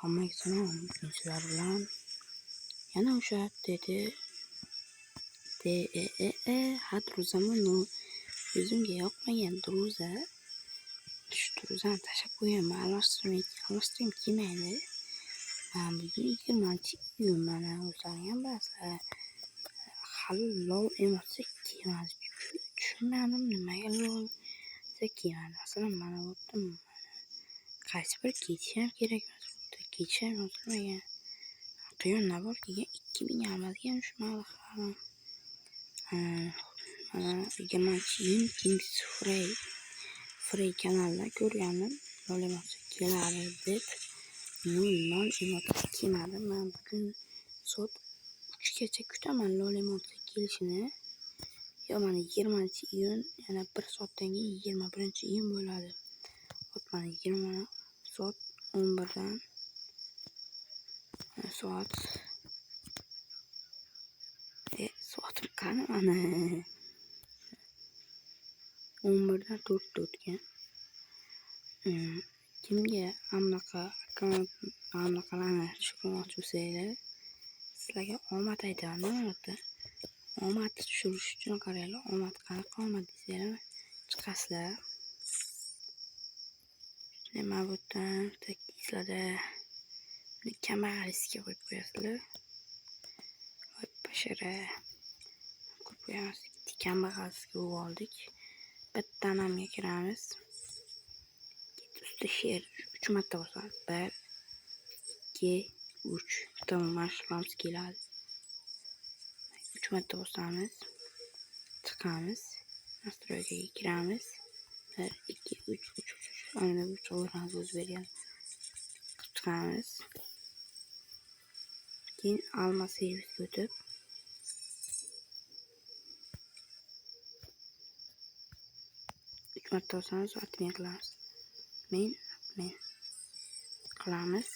Hammaga salom. Bugun sizlar bilan yana o'sha hadruzamonu o'zimga yoqmagan druza. Shu druzani tashlab qo'yganman. Almashtirgim kelmaydi. Bugun 20-iyun mana o'zlaring ham bilasizlar. Hali lol emasda kelmadi. Tushunmadim nimaga lol kelmadi. Masalan mana bo'ptim. Qaysi bir ketishi ham kerak emas. Ketishi ham yozilmagan. Qiyon nabor kelgan 2000 almadigan shu mablag' mana 20-iyun Kings Frey kanalidan ko'rgandim. Lol emasda keladi deb. Lol emasda kelmadi. Men bugun soat 3gacha kutaman lol emasda kelishini. Yo mana 20-iyun yana 1 soatdan keyin 21-iyun bo'ladi. Mana 20 soat 11dan soatim qani mana 11dan 4 o'tgan. Kimga anaqa tushirmoqchi bo'lsanglar, sizlarga omad aytaman mana. Omad tushirish uchun qaranglar, omad qanaqa omad desanglar chiqasizlar. Nima bu yerdan sizlarda kambag'allikka qo'yib qo'yasizlar. Voy bashara. Qo'yib qo'yamiz. Kambag'allikka oldik. Bitta namga kiramiz. Usta she'r 3 marta bosamiz. 1 2 3. Tamom, mashg'ulotimiz keladi. 3 marta bosamiz. Chiqamiz. Nastroyga kiramiz. 1 2 3. Ana bu cho'g'rani o'z bergan. Chiqamiz. Keyin alma servisga o'tib marta bosamiz, atmen qilamiz. Men qilamiz.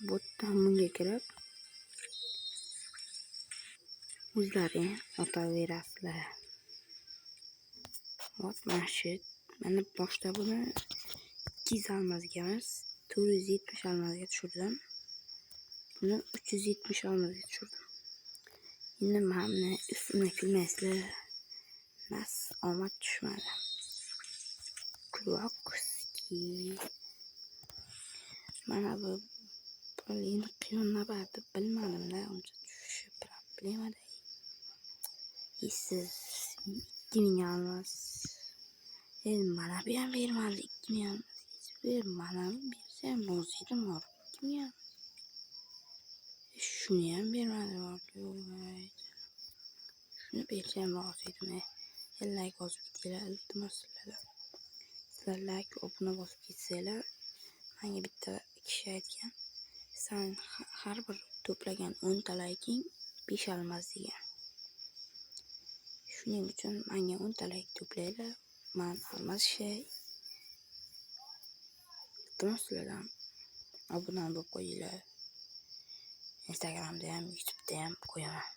Botdan bunga kirib o'zlaring otaverasizlar. Mana boshda buni 200 almazga emas, 470 almazga tushirdim. Buni 370 almazga tushirdim. Endi mana ustimdan kulmaysizlar. Nas omad tushmadi. Klokski. Mana bu endi qiyon nabati bilmadim-da, uncha tushishi problemada. Siz 2000 almaz. Mana bu ham bermadi 2000 almaz. Mana bersam rozidim or 2000 almaz. Shuni ham bermadi. Shuni bersam rozidim. Like bosib ketinglar, iltimos sizlardan. Sizlar like, obuna bosib ketsanglar, menga bitta kishi aytgan, sen har bir to'plagan 10 ta likeing 5 almaz degan. Shuning uchun menga 10 ta like to'playlar, men almashshay. Iltimos sizlardan obuna bo'lib qo'yinglar. Instagramda ham, YouTube'da ham qo'yaman.